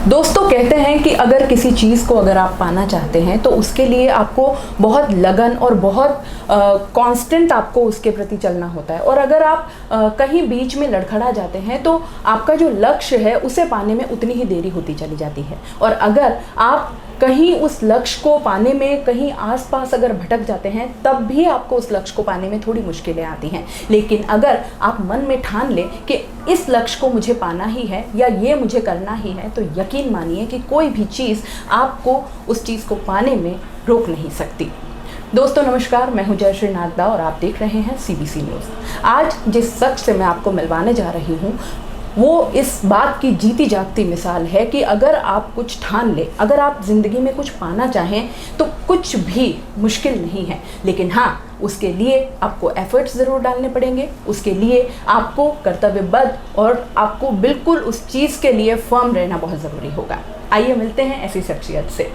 दोस्तों कहते हैं कि अगर किसी चीज़ को अगर आप पाना चाहते हैं तो उसके लिए आपको बहुत लगन और बहुत कांस्टेंट आपको उसके प्रति चलना होता है। और अगर आप कहीं बीच में लड़खड़ा जाते हैं तो आपका जो लक्ष्य है उसे पाने में उतनी ही देरी होती चली जाती है। और अगर आप कहीं उस लक्ष्य को पाने में कहीं आसपास अगर भटक जाते हैं तब भी आपको उस लक्ष्य को पाने में थोड़ी मुश्किलें आती हैं। लेकिन अगर आप मन में ठान लें कि इस लक्ष्य को मुझे पाना ही है या ये मुझे करना ही है, तो यकीन मानिए कि कोई भी चीज़ आपको उस चीज़ को पाने में रोक नहीं सकती। दोस्तों नमस्कार, मैं हूं जयश्री नागदा और आप देख रहे हैं CBC न्यूज़। आज जिस शख्स से मैं आपको मिलवाने जा रही हूं वो इस बात की जीती जागती मिसाल है कि अगर आप कुछ ठान लें, अगर आप ज़िंदगी में कुछ पाना चाहें तो कुछ भी मुश्किल नहीं है। लेकिन हाँ, उसके लिए आपको एफर्ट्स ज़रूर डालने पड़ेंगे, उसके लिए आपको कर्तव्यबद्ध और आपको बिल्कुल उस चीज़ के लिए फर्म रहना बहुत ज़रूरी होगा। आइए मिलते हैं ऐसी शख्सियत से।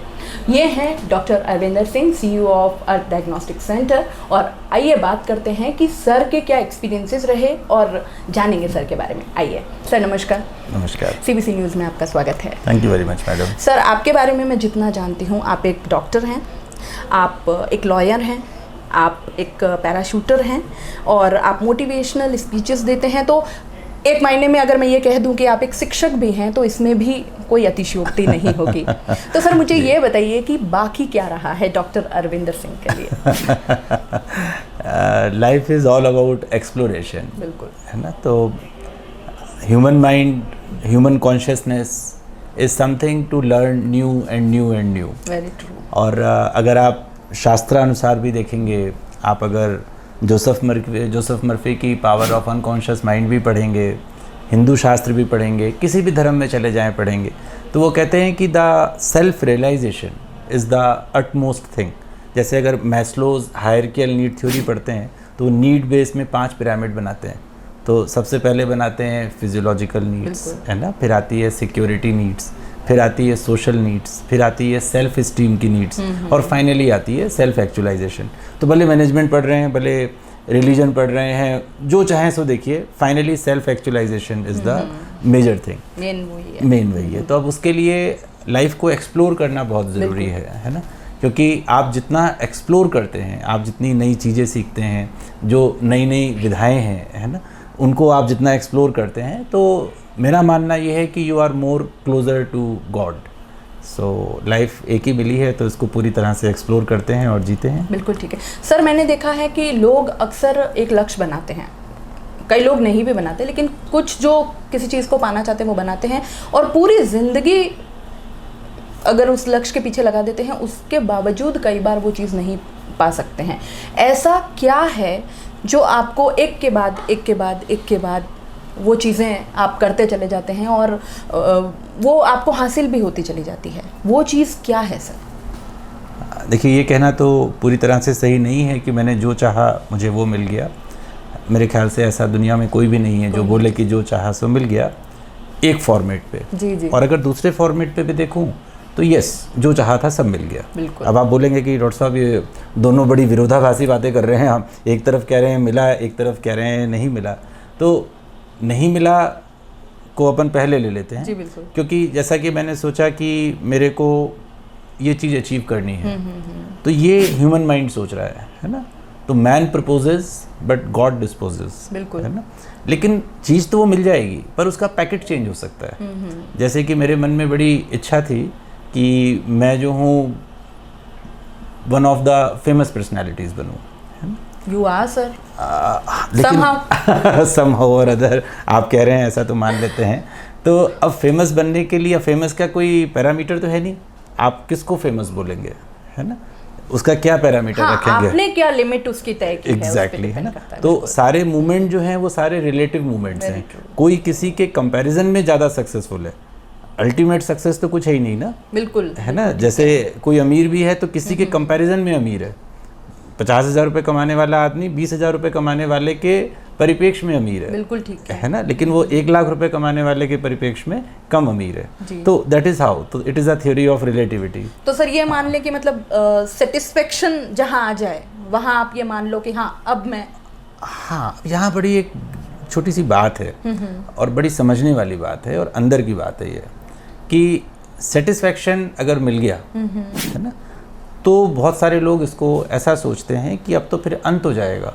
ये हैं doctor Arvinder Singh, CEO of earth diagnostic centre. और आइए बात करते हैं कि सर के क्या एक्सपीरियंसेस रहे और जानेंगे सर के बारे में। आइए सर, नमस्कार। नमस्कार। CBC न्यूज़ में आपका स्वागत है। Thank you very much madam. Sir, आपके बारे में मैं जितना जानती हूँ, आप एक डॉक्टर हैं, आप एक लॉयर हैं, आप एक पैराशूटर हैं और आप मोटिवेशनल स्पीचेस देते हैं। तो एक मायने में अगर मैं ये कह दूं कि आप एक शिक्षक भी हैं तो इसमें भी कोई अतिशयोक्ति नहीं होगी। तो सर मुझे ये बताइए कि बाकी क्या रहा है डॉक्टर अरविंदर सिंह के लिए? Life is all about exploration. बिल्कुल, है ना। तो human mind, human consciousness is something to learn new and new and new. Very true. और अगर आप शास्त्रानुसार भी देखेंगे, आप अगर जोसेफ मर्फी की पावर ऑफ अनकॉन्शियस माइंड भी पढ़ेंगे, हिंदू शास्त्र भी पढ़ेंगे, किसी भी धर्म में चले जाएं पढ़ेंगे, तो वो कहते हैं कि the self realisation is the utmost thing. जैसे अगर मैस्लोज हायरार्कियल नीड थ्योरी पढ़ते हैं तो नीड बेस में 5 पिरामिड बनाते हैं। तो सबसे पहले बनाते हैं फिजियोलॉजिकल नीड्स, है ना, फिर आती है सिक्योरिटी नीड्स, फिर आती है सोशल नीड्स, फिर आती है सेल्फ इस्टीम की नीड्स और फाइनली आती है सेल्फ एक्चुअलाइजेशन। तो भले मैनेजमेंट पढ़ रहे हैं, भले रिलीजन पढ़ रहे हैं, जो चाहें सो देखिए, finally self actualisation is the major thing. Main वही है। तो अब उसके लिए लाइफ को एक्सप्लोर करना बहुत ज़रूरी है ना। क्योंकि आप जितना एक्सप्लोर करते हैं, आप जितनी नई चीज़ें सीखते हैं, जो नई नई विधाएँ हैं, है ना, उनको आप जितना एक्सप्लोर करते हैं, तो मेरा मानना ये है कि you are more closer to God. So life एक ही मिली है तो इसको पूरी तरह से एक्सप्लोर करते हैं और जीते हैं। बिल्कुल ठीक है। सर, मैंने देखा है कि लोग अक्सर एक लक्ष्य बनाते हैं, कई लोग नहीं भी बनाते, लेकिन कुछ जो किसी चीज़ को पाना चाहते हैं वो बनाते हैं और पूरी ज़िंदगी अगर उस लक्ष्य के पीछे लगा देते हैं, उसके बावजूद कई बार वो चीज़ नहीं पा सकते हैं। ऐसा क्या है जो आपको एक के बाद वो चीज़ें आप करते चले जाते हैं और वो आपको हासिल भी होती चली जाती है? वो चीज़ क्या है सर? देखिए, ये कहना तो पूरी तरह से सही नहीं है कि मैंने जो चाहा मुझे वो मिल गया। मेरे ख्याल से ऐसा दुनिया में कोई भी नहीं है जो बोले कि जो चाहा सो मिल गया एक फॉर्मेट पे। जी। और अगर दूसरे फॉर्मेट पे भी देखूं तो यस, जो चाहा था सब मिल गया। बिल्कुल। अब आप बोलेंगे कि डॉक्टर साहब ये दोनों बड़ी विरोधाभासी बातें कर रहे हैं, हम एक तरफ कह रहे हैं मिला, एक तरफ कह रहे हैं नहीं मिला। तो नहीं मिला को अपन पहले ले लेते हैं। जी बिल्कुल। क्योंकि जैसा कि मैंने सोचा कि मेरे को ये चीज़ अचीव करनी है, तो ये ह्यूमन माइंड सोच रहा है ना। तो man proposes but God disposes, बिल्कुल, है ना। लेकिन चीज़ तो वो मिल जाएगी पर उसका पैकेट चेंज हो सकता है। जैसे कि मेरे मन में बड़ी इच्छा थी कि मैं जो हूँ one of the famous personalities बनूँ। यू आर सर, लेकिन somehow और अदर आप कह रहे हैं ऐसा तो मान लेते हैं। तो अब फेमस बनने के लिए फेमस का कोई पैरामीटर तो है नहीं, आप किसको फेमस बोलेंगे, है ना, उसका क्या पैरामीटर रखेंगे, आपने क्या लिमिट उसकी तय की है, एग्जैक्टली, है ना। तो सारे मूवमेंट जो हैं वो सारे रिलेटिव मूवमेंट्स हैं, कोई किसी के कंपैरिजन में ज़्यादा सक्सेसफुल है। अल्टीमेट सक्सेस तो कुछ है ही नहीं ना। बिल्कुल, है ना। जैसे कोई अमीर भी है तो किसी के कंपैरिजन में अमीर है। 50,000 रुपये कमाने वाला आदमी 20,000 रुपये कमाने वाले के परिप्रेक्ष्य में अमीर है, बिल्कुल ठीक है ना, लेकिन वो 1 लाख रुपए कमाने वाले के परिप्रेक्ष्य में कम अमीर है। तो दैट इज हाउ, तो it is a theory of relativity. तो सर ये मान लें कि मतलब सेटिस्फेक्शन जहाँ आ जाए वहाँ आप ये मान लो कि हाँ अब मैं, हाँ, यहाँ बड़ी एक छोटी सी बात है और बड़ी समझने वाली बात है और अंदर की बात है ये कि सेटिस्फेक्शन अगर मिल गया, है ना, तो बहुत सारे लोग इसको ऐसा सोचते हैं कि अब तो फिर अंत हो जाएगा,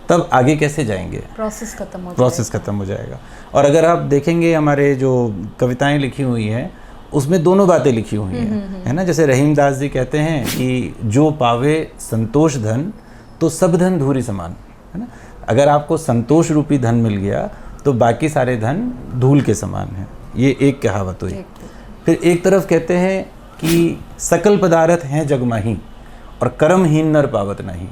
तब आगे कैसे जाएंगे, प्रोसेस खत्म हो जाएगा। और अगर आप देखेंगे हमारे जो कविताएं लिखी हुई हैं उसमें दोनों बातें लिखी हुई हैं, है ना। जैसे रहीम दास जी कहते हैं कि जो पावे संतोष धन तो सब धन धूरी समान, है ना। अगर आपको संतोष रूपी धन मिल गया तो बाकी सारे धन धूल के समान है, ये एक कहावत हुई। फिर एक तरफ कहते हैं कि सकल पदार्थ हैं जगमाही और कर्महीन नर पावत नहीं।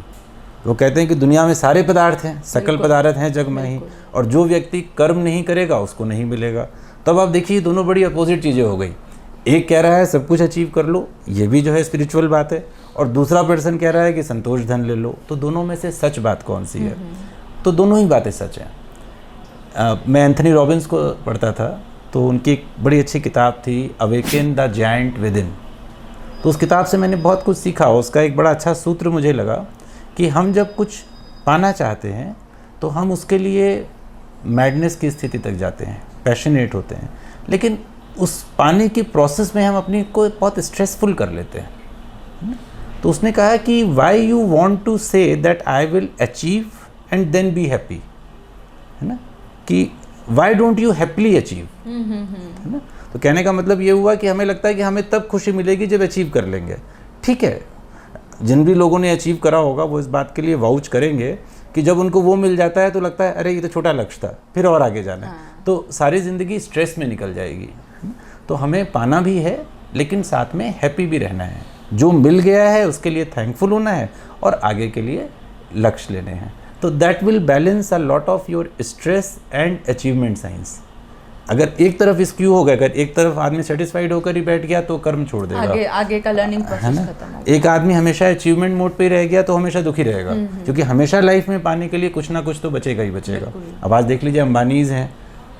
वो कहते हैं कि दुनिया में सारे पदार्थ हैं, सकल पदार्थ हैं जगमाही, और जो व्यक्ति कर्म नहीं करेगा उसको नहीं मिलेगा। तब आप देखिए दोनों बड़ी अपोजिट चीज़ें हो गई। एक कह रहा है सब कुछ अचीव कर लो, ये भी जो है स्पिरिचुअल बात है, और दूसरा पर्सन कह रहा है कि संतोष धन ले लो। तो दोनों में से सच बात कौन सी है? तो दोनों ही बातें सच हैं। मैं एंथनी रॉबिन्स को पढ़ता था, तो उनकी एक बड़ी अच्छी किताब थी awaken the giant with in. तो उस किताब से मैंने बहुत कुछ सीखा। उसका एक बड़ा अच्छा सूत्र मुझे लगा कि हम जब कुछ पाना चाहते हैं तो हम उसके लिए मैडनेस की स्थिति तक जाते हैं, पैशनेट होते हैं, लेकिन उस पाने की प्रोसेस में हम अपनी को बहुत स्ट्रेसफुल कर लेते हैं। तो उसने कहा कि why you want to say that I will achieve and then be happy, है ना, कि why don't you happily achieve, है ना। तो कहने का मतलब ये हुआ कि हमें लगता है कि हमें तब खुशी मिलेगी जब अचीव कर लेंगे। ठीक है, जिन भी लोगों ने अचीव करा होगा वो इस बात के लिए वाउच करेंगे कि जब उनको वो मिल जाता है तो लगता है अरे ये तो छोटा लक्ष्य था, फिर और आगे जाना है। तो सारी ज़िंदगी स्ट्रेस में निकल जाएगी। तो हमें पाना भी है लेकिन साथ में हैप्पी भी रहना है। जो मिल गया है उसके लिए थैंकफुल होना है और आगे के लिए लक्ष्य लेने हैं। तो that will balance a lot of your stress and achievement science. अगर एक तरफ स्क्यू हो गया, अगर एक तरफ आदमी सेटिस्फाइड होकर ही बैठ गया तो कर्म छोड़ देगा, आगे का लर्निंग प्रोसेस खत्म हो गया। एक आदमी हमेशा अचीवमेंट मोड पे रह गया तो हमेशा दुखी रहेगा, क्योंकि हमेशा लाइफ में पाने के लिए कुछ ना कुछ तो बचेगा ही बचेगा। अब आज देख लीजिए अंबानीज हैं,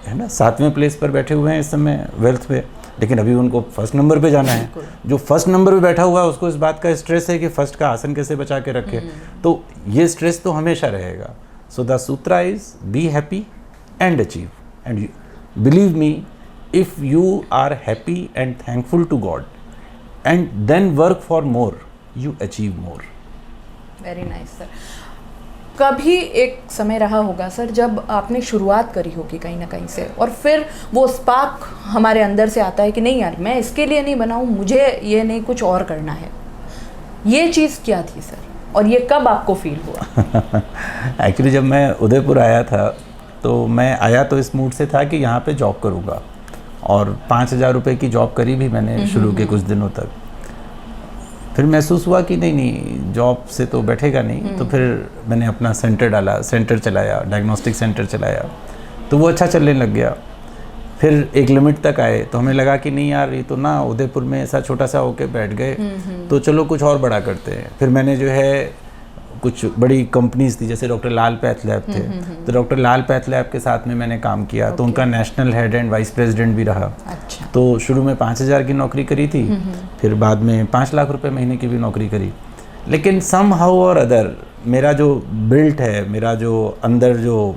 है ना, 7वें प्लेस पर बैठे हुए हैं इस समय वेल्थ पे, लेकिन अभी उनको फर्स्ट नंबर पे जाना है। जो फर्स्ट नंबर पे बैठा हुआ है उसको इस बात का स्ट्रेस है कि फर्स्ट का आसन कैसे बचा के रखे। तो ये स्ट्रेस तो हमेशा रहेगा। So the Sutra is be happy and achieve, and believe me, if you are happy and thankful to God and then work for more, you achieve more. Very nice sir. कभी एक समय रहा होगा sir जब आपने शुरुआत करी होगी कहीं ना कहीं से, और फिर वो स्पार्क हमारे अंदर से आता है कि नहीं यार मैं इसके लिए नहीं बना हूँ, मुझे ये नहीं कुछ और करना है। ये चीज़ क्या थी सर, और ये कब आपको फील हुआ? एक्चुअली जब मैं उदयपुर आया था तो मैं आया तो इस मूड से था कि यहाँ पे जॉब करूँगा, और 5,000 रुपये की जॉब करी भी मैंने शुरू के कुछ दिनों तक। फिर महसूस हुआ कि नहीं जॉब से तो बैठेगा नहीं, तो फिर मैंने अपना सेंटर डाला, सेंटर चलाया, डायग्नोस्टिक सेंटर चलाया, तो वो अच्छा चलने लग गया। फिर एक लिमिट तक आए तो हमें लगा कि नहीं यार ये तो ना उदयपुर में ऐसा छोटा सा होके बैठ गए, तो चलो कुछ और बड़ा करते हैं। फिर मैंने जो है कुछ बड़ी कंपनीज थी, जैसे डॉक्टर लाल पैथ लैब थे, तो डॉक्टर लाल पैथ लैब के साथ में मैंने काम किया, तो उनका national head and vice president भी रहा। अच्छा। तो शुरू में 5,000 की नौकरी करी थी, फिर बाद में 5 लाख रुपए महीने की भी नौकरी करी। लेकिन सम हाउ और अदर मेरा जो बिल्ट है, मेरा जो अंदर जो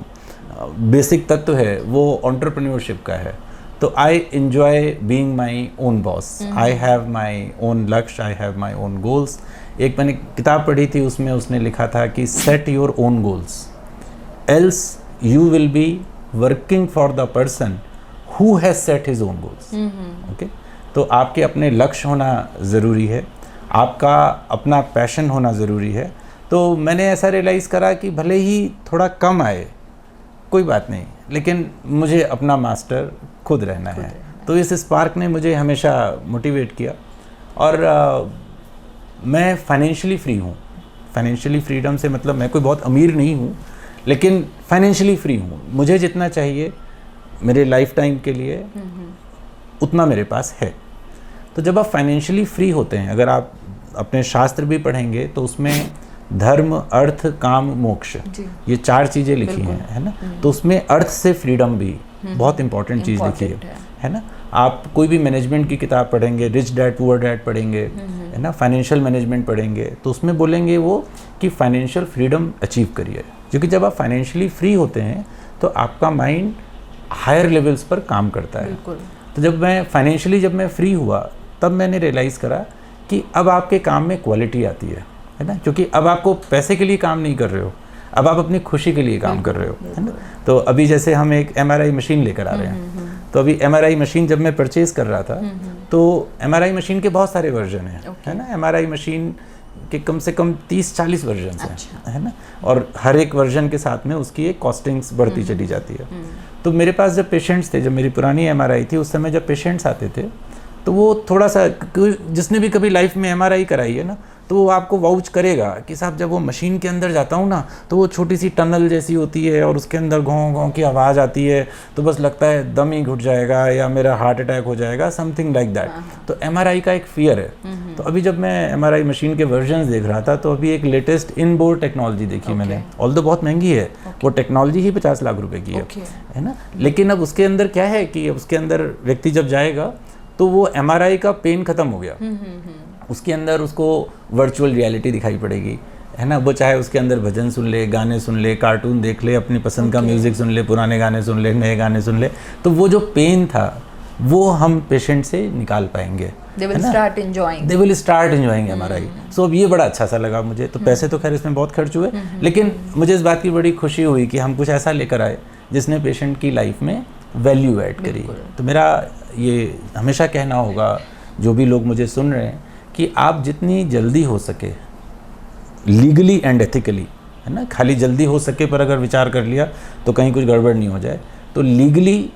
बेसिक तत्व है वो एंटरप्रेन्योरशिप का है। तो I enjoy being my own boss, I have my own लक्ष्य, I have my own goals. एक मैंने किताब पढ़ी थी, उसमें उसने लिखा था कि set your own goals else you will be working for the person who has set his own goals. Okay, तो आपके अपने लक्ष्य होना ज़रूरी है, आपका अपना पैशन होना ज़रूरी है। तो मैंने ऐसा रियलाइज़ करा कि भले ही थोड़ा कम आए कोई बात नहीं, लेकिन मुझे अपना मास्टर खुद रहना है। तो इस स्पार्क ने मुझे हमेशा मोटिवेट किया। और मैं फाइनेंशियली फ्री हूँ। फाइनेंशियली फ्रीडम से मतलब मैं कोई बहुत अमीर नहीं हूँ, लेकिन फाइनेंशियली फ्री हूँ। मुझे जितना चाहिए मेरे लाइफ टाइम के लिए उतना मेरे पास है। तो जब आप फाइनेंशियली फ्री होते हैं, अगर आप अपने शास्त्र भी पढ़ेंगे तो उसमें धर्म, अर्थ, काम, मोक्ष, ये 4 चीज़ें लिखी हैं, है ना। तो उसमें अर्थ से फ्रीडम भी बहुत इंपॉर्टेंट चीज़ लिखी है ना। आप कोई भी मैनेजमेंट की किताब पढ़ेंगे, रिच डैड पुअर डैड पढ़ेंगे, है ना, फाइनेंशियल मैनेजमेंट पढ़ेंगे, तो उसमें बोलेंगे वो कि फाइनेंशियल फ्रीडम अचीव करिए, क्योंकि जब आप फाइनेंशियली फ्री होते हैं तो आपका माइंड हायर लेवल्स पर काम करता है। तो जब मैं फ्री हुआ तब मैंने रियलाइज़ करा कि अब आपके काम में क्वालिटी आती है ना, क्योंकि अब आपको पैसे के लिए काम नहीं कर रहे हो, अब आप अपनी खुशी के लिए काम कर रहे हो, है ना। तो अभी जैसे हम एक MRI मशीन लेकर आ रहे हैं, तो अभी MRI मशीन जब मैं परचेज कर रहा था तो MRI मशीन के बहुत सारे वर्जन हैं, है ना। MRI मशीन के कम से कम 30-40 वर्जन हैं, है ना, और हर एक वर्जन के साथ में उसकी एक कॉस्टिंग्स बढ़ती चली जाती है। तो मेरे पास जब पेशेंट्स थे, जब मेरी पुरानी MRI थी, उस समय जब पेशेंट्स आते थे तो वो थोड़ा सा, जिसने भी कभी लाइफ में MRI कराई है ना, तो वो आपको वाउच करेगा कि साहब जब वो मशीन के अंदर जाता हूँ ना, तो वो छोटी सी टनल जैसी होती है और उसके अंदर घों घों की आवाज़ आती है, तो बस लगता है दम ही घुट जाएगा या मेरा हार्ट अटैक हो जाएगा, समथिंग लाइक दैट। तो MRI का एक फियर है। तो अभी जब मैं MRI मशीन के वर्जन्स देख रहा था, तो अभी एक लेटेस्ट इनबोर्ड टेक्नोलॉजी देखी मैंने, ऑल्दो बहुत महंगी है, वो टेक्नोलॉजी ही 50 लाख रुपए की है ना। लेकिन अब उसके अंदर क्या है कि उसके अंदर व्यक्ति जब जाएगा तो वो MRI का पेन खत्म हो गया, उसके अंदर उसको वर्चुअल रियलिटी दिखाई पड़ेगी, है ना। वो चाहे उसके अंदर भजन सुन ले, गाने सुन ले, कार्टून देख ले, अपनी पसंद का म्यूज़िक सुन ले, पुराने गाने सुन ले, नए गाने सुन ले, तो वो जो पेन था वो हम पेशेंट से निकाल पाएंगे। They will start enjoying MRI। सो अब ये बड़ा अच्छा सा लगा मुझे। तो पैसे तो खैर इसमें बहुत खर्च हुए, लेकिन मुझे इस बात की बड़ी खुशी हुई कि हम कुछ ऐसा लेकर आए जिसने पेशेंट की लाइफ में वैल्यू ऐड करी। तो मेरा ये हमेशा कहना होगा, जो भी लोग मुझे सुन रहे हैं, कि आप जितनी जल्दी हो सके लीगली एंड एथिकली, है ना, खाली जल्दी हो सके पर अगर विचार कर लिया तो कहीं कुछ गड़बड़ नहीं हो जाए, तो लीगली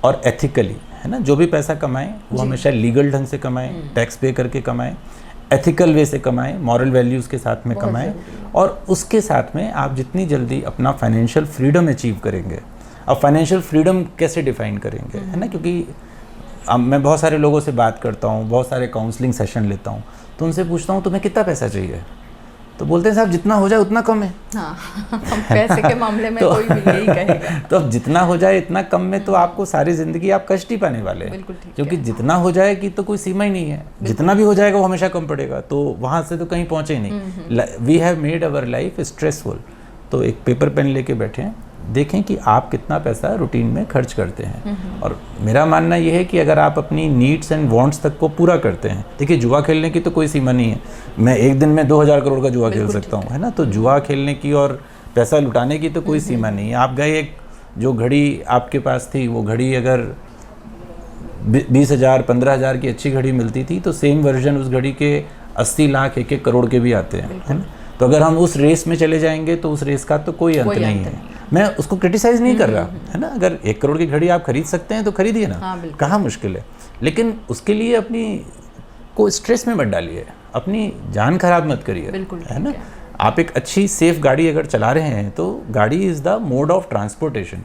और एथिकली, है ना, जो भी पैसा कमाएं वो हमेशा लीगल ढंग से कमाएं, टैक्स पे करके कमाएं, एथिकल वे से कमाएं, मॉरल वैल्यूज़ के साथ में कमाएं, और उसके साथ में आप जितनी जल्दी अपना फाइनेंशियल फ्रीडम अचीव करेंगे। अब फाइनेंशियल फ्रीडम कैसे डिफाइन करेंगे, है ना, क्योंकि अब मैं बहुत सारे लोगों से बात करता हूँ, बहुत सारे काउंसलिंग सेशन लेता हूँ, तो उनसे पूछता हूँ तुम्हें कितना पैसा चाहिए, तो बोलते हैं साहब जितना हो जाए उतना कम है। पैसे के मामले में कोई भी यही कहेगा। तो अब जितना हो जाए इतना कम में तो आपको सारी ज़िंदगी आप कष्ट ही पाने वाले हैं, क्योंकि जितना हो जाएगी तो कोई सीमा ही नहीं है, जितना भी हो जाएगा वो हमेशा कम पड़ेगा, तो वहाँ से तो कहीं पहुँचे ही नहीं। We have made our life stressful. तो एक पेपर पेन लेके बैठे हैं, देखें कि आप कितना पैसा रूटीन में खर्च करते हैं। और मेरा मानना यह है कि अगर आप अपनी नीड्स एंड वांट्स तक को पूरा करते हैं, देखिए जुआ खेलने की तो कोई सीमा नहीं है, मैं एक दिन में 2000 करोड़ का जुआ खेल सकता हूँ, है ना। तो जुआ खेलने की और पैसा लुटाने की तो कोई सीमा नहीं है। आप गए, एक जो घड़ी आपके पास थी, वो घड़ी अगर 20,000 15,000 की अच्छी घड़ी मिलती थी, तो सेम वर्जन उस घड़ी के 80 लाख 1-1 करोड़ के भी आते हैं, है ना। तो अगर हम उस रेस में चले जाएंगे तो उस रेस का तो कोई अंत नहीं है। मैं उसको क्रिटिसाइज़ नहीं कर रहा, है ना। अगर 1 करोड़ की घड़ी आप खरीद सकते हैं तो खरीदिए ना, कहाँ मुश्किल है। लेकिन उसके लिए अपनी को स्ट्रेस में मत डालिए, अपनी जान खराब मत करिए, है ना। आप एक अच्छी सेफ गाड़ी अगर चला रहे हैं तो गाड़ी is the mode of transportation.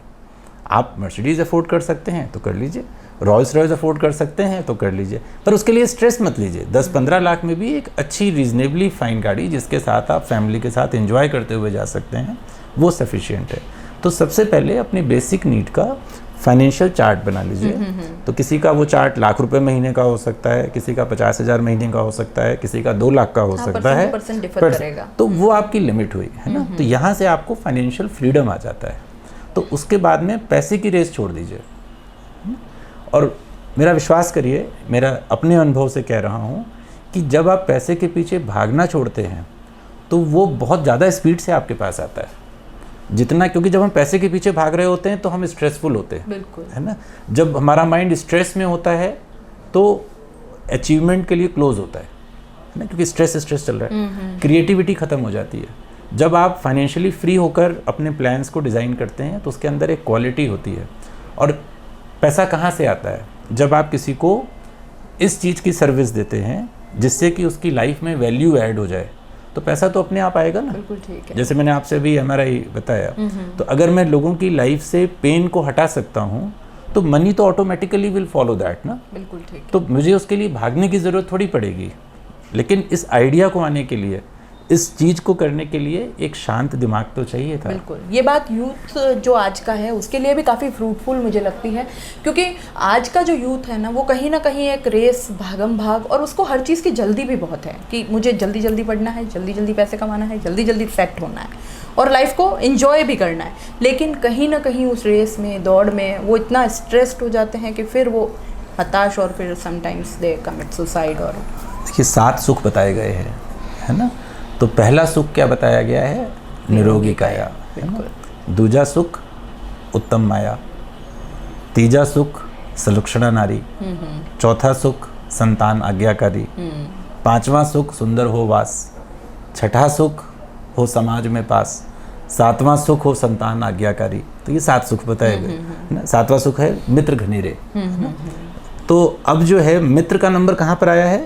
आप मर्सिडीज़ अफोर्ड कर सकते हैं तो कर लीजिए, रॉयल्स रॉयस अफोर्ड कर सकते हैं तो कर लीजिए, पर उसके लिए स्ट्रेस मत लीजिए। 10-15 लाख में भी एक अच्छी रीजनेबली फाइन गाड़ी जिसके साथ आप फैमिली के साथ एंजॉय करते हुए जा सकते हैं, वो सफिशिएंट है। तो सबसे पहले अपनी बेसिक नीड का फाइनेंशियल चार्ट बना लीजिए। तो किसी का वो चार्ट लाख रुपए महीने का हो सकता है, किसी का 50,000 महीने का हो सकता है, किसी का 2 लाख का हो सकता है, तो वो आपकी लिमिट हुई, है ना। तो यहाँ से आपको फाइनेंशियल फ्रीडम आ जाता है। तो उसके बाद में पैसे की रेस छोड़ दीजिए। और मेरा विश्वास करिए, मेरा अपने अनुभव से कह रहा हूँ कि जब आप पैसे के पीछे भागना छोड़ते हैं तो वो बहुत ज़्यादा स्पीड से आपके पास आता है जितना, क्योंकि जब हम पैसे के पीछे भाग रहे होते हैं तो हम स्ट्रेसफुल होते हैं, है ना। जब हमारा माइंड स्ट्रेस में होता है तो अचीवमेंट के लिए क्लोज होता है ना, क्योंकि स्ट्रेस चल रहा है, क्रिएटिविटी ख़त्म हो जाती है। जब आप फाइनेंशियली फ्री होकर अपने प्लान्स को डिज़ाइन करते हैं तो उसके अंदर एक क्वालिटी होती है। और पैसा कहाँ से आता है? जब आप किसी को इस चीज़ की सर्विस देते हैं जिससे कि उसकी लाइफ में वैल्यू ऐड हो जाए, तो पैसा तो अपने आप आएगा ना। बिल्कुल ठीक है। जैसे मैंने आपसे अभी MRI बताया, तो अगर मैं लोगों की लाइफ से पेन को हटा सकता हूँ तो मनी तो ऑटोमेटिकली विल फॉलो दैट ना। बिल्कुल ठीक। तो मुझे उसके लिए भागने की ज़रूरत थोड़ी पड़ेगी। लेकिन इस आइडिया को आने के लिए इस चीज़ को करने के लिए एक शांत दिमाग तो चाहिए था। बिल्कुल, ये बात यूथ जो आज का है उसके लिए भी काफ़ी फ्रूटफुल मुझे लगती है, क्योंकि आज का जो यूथ है ना वो कहीं ना कहीं एक रेस, भागम भाग, और उसको हर चीज़ की जल्दी भी बहुत है कि मुझे जल्दी जल्दी पढ़ना है, जल्दी जल्दी पैसे कमाना है, जल्दी जल्दी सेट होना है और लाइफ को एंजॉय भी करना है। लेकिन कहीं ना कहीं उस रेस में, दौड़ में वो इतना स्ट्रेस्ड हो जाते हैं कि फिर वो हताश, और फिर समटाइम्स दे कमिट सुसाइड। और देखिए 7 सुख बताए गए हैं, है ना। तो पहला सुख क्या बताया गया है? निरोगी काया, है ना। दूजा सुख उत्तम माया, तीजा सुख सलक्षणा नारी, चौथा सुख संतान आज्ञाकारी, पांचवा सुख सुंदर हो वास, छठा सुख हो समाज में पास, सातवां सुख हो संतान आज्ञाकारी। तो ये 7 सुख बताए गए, है ना। 7वां सुख है मित्र घनीरे, है ना। तो अब जो है मित्र का नंबर कहाँ पर आया है?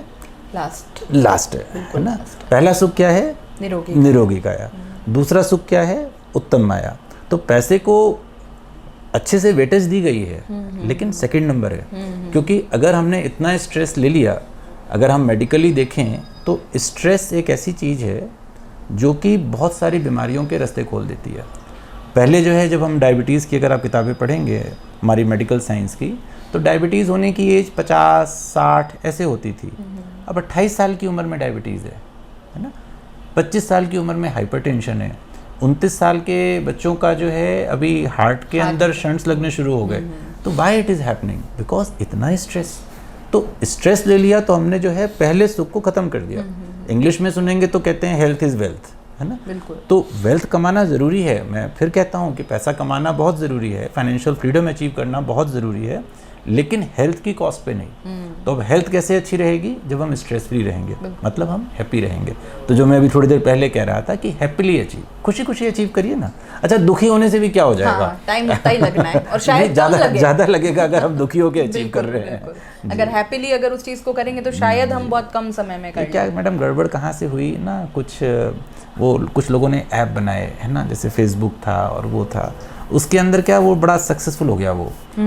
लास्ट है ना। पहला सुख क्या है? निरोगी काया। दूसरा सुख क्या है? उत्तम माया। तो पैसे को अच्छे से वेटेज दी गई है, लेकिन सेकंड नंबर है, क्योंकि अगर हमने इतना स्ट्रेस ले लिया, अगर हम मेडिकली देखें तो स्ट्रेस एक ऐसी चीज़ है जो कि बहुत सारी बीमारियों के रास्ते खोल देती है। पहले जो है, जब हम डायबिटीज़ की अगर आप किताबें पढ़ेंगे हमारी मेडिकल साइंस की, तो डायबिटीज़ होने की एज 50-60 ऐसे होती थी। अब 28 साल की उम्र में डायबिटीज़ है ना। 25 साल की उम्र में हाइपरटेंशन है। 29 साल के बच्चों का जो है अभी हार्ट के अंदर शंट्स लगने शुरू हो गए। तो why it is happening? Because इतना स्ट्रेस। तो स्ट्रेस ले लिया तो हमने जो है पहले सुख को ख़त्म कर दिया। इंग्लिश में सुनेंगे तो कहते हैं हेल्थ इज़ वेल्थ, है ना। बिल्कुल। तो वेल्थ कमाना ज़रूरी है। मैं फिर कहता हूँ कि पैसा कमाना बहुत ज़रूरी है, फाइनेंशियल फ्रीडम अचीव करना बहुत ज़रूरी है, लेकिन हेल्थ की कॉस्ट पे नहीं। तो अब हेल्थ कैसे अच्छी रहेगी? जब हम स्ट्रेस फ्री रहेंगे, मतलब हम हैप्पी रहेंगे। तो जो मैं अभी थोड़ी देर पहले कह रहा था कि हैप्पीली अचीव, खुशी खुशी अचीव करिए ना। अच्छा, दुखी होने से भी क्या हो जाएगा? टाइम उतना ही लगना है, और शायद ज़्यादा लगेगा अगर हम दुखी होकर अचीव कर रहे हैं। अगर हैप्पीली अगर उस चीज़ को करेंगे तो शायद हम बहुत कम समय में करेंगे। क्या मैडम गड़बड़ कहाँ से हुई ना, कुछ लोगों ने ऐप बनाए, है ना, जैसे फेसबुक था और वो था, उसके अंदर क्या वो बड़ा सक्सेसफुल हो गया वो,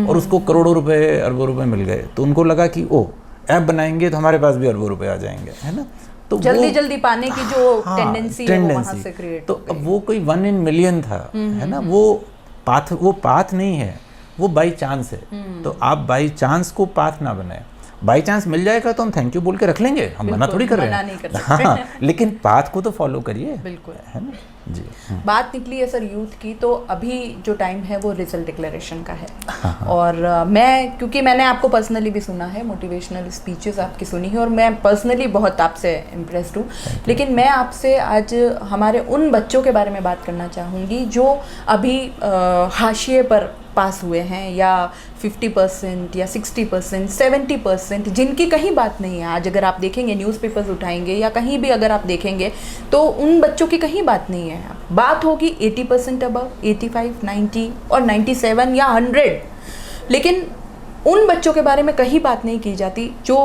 और उसको करोड़ों रुपए, अरबों रुपए मिल गए। तो उनको लगा कि ओ ऐप बनाएंगे तो हमारे पास भी अरबों रुपए आ जाएंगे, है ना। तो जल्दी पाने की जो टेंडेंसी है वो वहाँ से क्रिएट। तो अब वो कोई 1 in million था, है ना। वो पाथ नहीं है, वो बाई चांस है। तो आप बाई चांस को पाथ ना बनाए। बाई चांस मिल जाएगा तो हम थैंक यू बोल के रख लेंगे, हम मना थोड़ी कर रहे हैं। हाँ, लेकिन पाथ को तो फॉलो करिए, बिल्कुल, है ना जी। बात निकली है सर यूथ की, तो अभी जो टाइम है वो रिजल्ट डिक्लेरेशन का है। और क्योंकि मैंने आपको पर्सनली भी सुना है, मोटिवेशनल स्पीचेस आपकी सुनी है, और मैं पर्सनली बहुत आपसे इम्प्रेस्ड हूँ। लेकिन मैं आपसे आज हमारे उन बच्चों के बारे में बात करना चाहूँगी जो अभी हाशिए पर पास हुए हैं, या 50% या 60%, 70%, जिनकी कहीं बात नहीं है। आज अगर आप देखेंगे, न्यूज़पेपर्स उठाएंगे या कहीं भी अगर आप देखेंगे तो उन बच्चों की कहीं बात नहीं है। बात होगी 80% अबव, 85, 90 और 97 या 100, लेकिन उन बच्चों के बारे में कहीं बात नहीं की जाती जो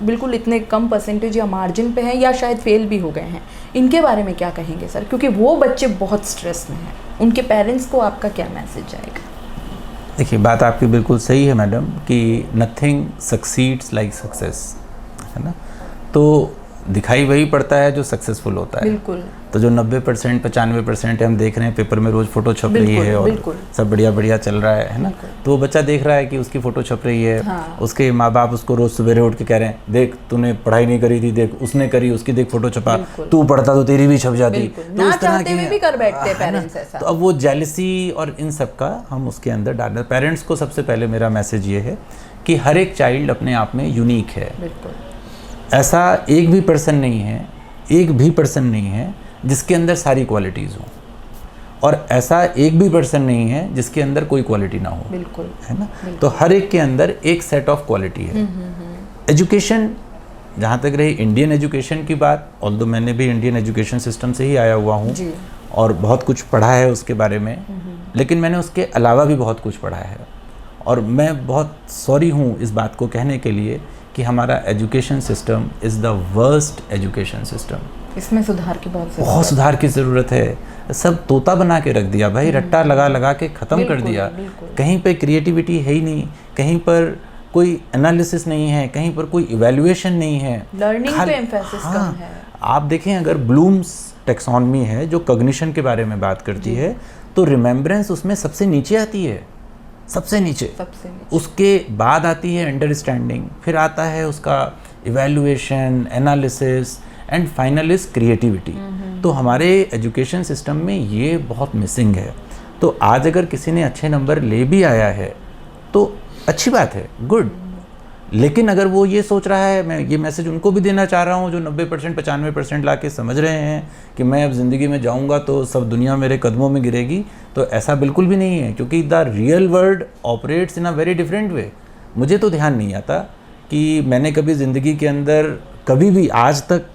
बिल्कुल इतने कम परसेंटेज या मार्जिन पे हैं, या शायद फेल भी हो गए हैं। इनके बारे में क्या कहेंगे सर? क्योंकि वो बच्चे बहुत स्ट्रेस में हैं। उनके पेरेंट्स को आपका क्या मैसेज जाएगा? देखिए, बात आपकी बिल्कुल सही है मैडम कि नथिंग सक्सीड्स लाइक सक्सेस, है ना। तो दिखाई वही पड़ता है जो सक्सेसफुल होता है। बिल्कुल। तो जो 90%, 95% हम देख रहे हैं, पेपर में रोज फोटो छप रही है और सब बढ़िया बढ़िया चल रहा है ना। तो वो बच्चा देख रहा है कि उसकी फ़ोटो छप रही है। हाँ। उसके माँ बाप उसको रोज़ सवेरे उठ के कह रहे हैं, देख तूने पढ़ाई नहीं करी थी, देख उसने करी, उसकी देख फ़ोटो छपा, तू पढ़ता तो तेरी भी छप जाती। तो इस तरह की भी कर बैठते हैं पेरेंट्स ऐसा। तो अब वो जेलसी और इन सब का हम उसके अंदर डालना। पेरेंट्स को सबसे पहले मेरा मैसेज ये है कि हर एक चाइल्ड अपने आप में यूनिक है। ऐसा एक भी पर्सन नहीं है जिसके अंदर सारी क्वालिटीज़ हों, और ऐसा एक भी पर्सन नहीं है जिसके अंदर कोई क्वालिटी ना हो। बिल्कुल, है ना। तो हर एक के अंदर एक सेट ऑफ क्वालिटी है। एजुकेशन, जहाँ तक रही इंडियन एजुकेशन की बात, ऑल्दो मैंने भी इंडियन एजुकेशन सिस्टम से ही आया हुआ हूँ और बहुत कुछ पढ़ा है उसके बारे में, लेकिन मैंने उसके अलावा भी बहुत कुछ पढ़ा है। और मैं बहुत सॉरी हूँ इस बात को कहने के लिए कि हमारा education system is the worst education system. इसमें सुधार की बहुत सुधार की ज़रूरत है। सब तोता बना के रख दिया भाई, रट्टा लगा के ख़त्म कर दिया। कहीं पे क्रिएटिविटी है ही नहीं, कहीं पर कोई एनालिसिस नहीं है, कहीं पर कोई इवैल्यूएशन नहीं है, लर्निंग पे एम्फेसिस कम है। आप देखें अगर ब्लूम्स टेक्सोनमी है जो कॉग्निशन के बारे में बात करती है, तो रिमेम्बरेंस उसमें सबसे नीचे आती है, सबसे नीचे। उसके बाद आती है अंडरस्टैंडिंग, फिर आता है उसका evaluation, analysis and final is creativity. तो हमारे एजुकेशन सिस्टम में ये बहुत मिसिंग है। तो आज अगर किसी ने अच्छे नंबर ले भी आया है तो अच्छी बात है, गुड। लेकिन अगर वो ये सोच रहा है, मैं ये मैसेज उनको भी देना चाह रहा हूँ जो 90% 95% ला के समझ रहे हैं कि मैं अब ज़िंदगी में जाऊँगा तो सब दुनिया मेरे कदमों में गिरेगी, तो ऐसा बिल्कुल भी नहीं है, क्योंकि the real world operates in a very different way. मुझे तो ध्यान नहीं आता कि मैंने कभी ज़िंदगी के अंदर कभी भी आज तक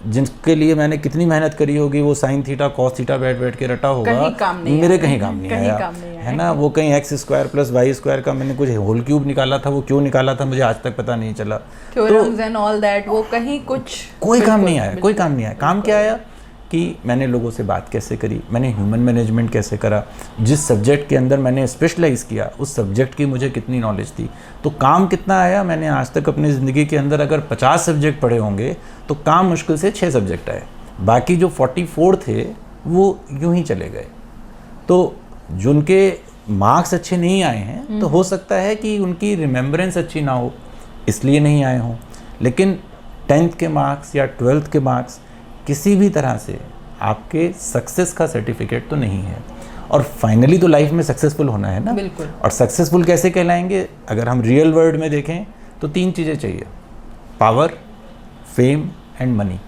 जिनके लिए मैंने कितनी मेहनत करी होगी वो साइन थीटा कॉस थीटा बैठ के रटा होगा, मेरे कहीं काम नहीं आया, है ना। वो कहीं x square plus y square का मैंने कुछ होल क्यूब निकाला था, वो क्यों निकाला था मुझे आज तक पता नहीं चला। थ्योरम्स एंड ऑल दैट, वो कहीं कुछ कोई काम नहीं आया, कोई काम नहीं आया। काम क्या आया कि मैंने लोगों से बात कैसे करी, मैंने ह्यूमन मैनेजमेंट कैसे करा, जिस सब्जेक्ट के अंदर मैंने स्पेशलाइज़ किया उस सब्जेक्ट की मुझे कितनी नॉलेज थी। तो काम कितना आया, मैंने आज तक अपनी ज़िंदगी के अंदर अगर 50 सब्जेक्ट पढ़े होंगे तो काम मुश्किल से 6 सब्जेक्ट आए, बाकी जो 44 थे वो यूं ही चले गए। तो जिनके मार्क्स अच्छे नहीं आए हैं तो हो सकता है कि उनकी रिमेम्बरेंस अच्छी ना हो इसलिए नहीं आए हों, लेकिन 10th के मार्क्स या 12th के मार्क्स किसी भी तरह से आपके सक्सेस का सर्टिफिकेट तो नहीं है। और फाइनली तो लाइफ में सक्सेसफुल होना है ना। बिल्कुल। और सक्सेसफुल कैसे कहलाएंगे, अगर हम रियल वर्ल्ड में देखें तो 3 चीज़ें चाहिए, पावर, फेम एंड मनी,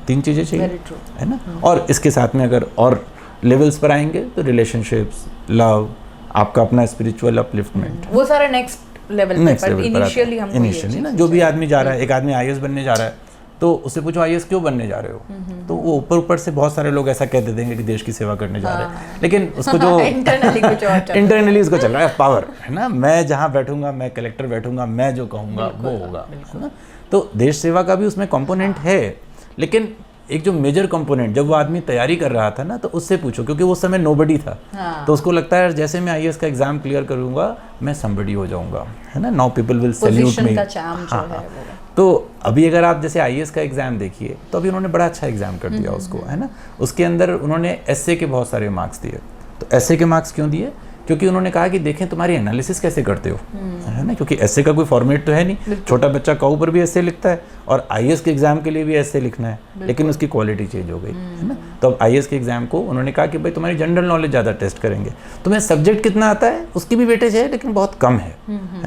3 चीज़ें चाहिए, है ना। और इसके साथ में अगर और लेवल्स पर आएंगे तो रिलेशनशिप्स, लव, आपका अपना स्पिरिचुअल अपलिफ्टमेंट, वो सारा नेक्स्ट लेवल पर इनिशियली हम इनिशियली ना, जो भी आदमी जा रहा है, एक आदमी आईएएस बनने जा रहा है तो उससे पूछो आईएएस क्यों बनने जा रहे हो, तो वो ऊपर से बहुत सारे लोग ऐसा कह दे देंगे कि देश की सेवा करने जा रहे हैं, लेकिन उसको जो इंटरनली उसको चल रहा है पावर, है ना। मैं जहाँ बैठूंगा, मैं कलेक्टर बैठूंगा, मैं जो कहूँगा वो होगा, है ना। तो देश सेवा का भी उसमें कंपोनेंट है, लेकिन एक जो मेजर कंपोनेंट जब वो आदमी तैयारी कर रहा था ना, तो उससे पूछो, क्योंकि वो समय नोबडी था। तो उसको लगता है जैसे मैं आईएएस का एग्जाम क्लियर करूंगा मैं समबडी हो जाऊंगा, है ना, नाउ पीपल विल सैल्यूट मी। तो अभी अगर आप जैसे आईएएस का एग्जाम देखिए तो अभी उन्होंने बड़ा अच्छा एग्जाम कर दिया उसको, है ना। उसके अंदर उन्होंने एसए के बहुत सारे मार्क्स दिए। तो एसए के मार्क्स क्यों दिए, क्योंकि उन्होंने कहा कि देखें तुम्हारी एनालिसिस कैसे करते हो, है ना, क्योंकि एसए का कोई फॉर्मेट तो है नहीं, छोटा बच्चा काऊ पर भी एसए लिखता है और आईएएस के एग्जाम के लिए भी एसए लिखना है, लेकिन उसकी क्वालिटी चेंज हो गई, है ना। तो अब आईएएस के एग्जाम को उन्होंने कहा कि भाई तुम्हारी जनरल नॉलेज ज़्यादा टेस्ट करेंगे, तुम्हें सब्जेक्ट कितना आता है उसकी भी वेटेज है लेकिन बहुत कम है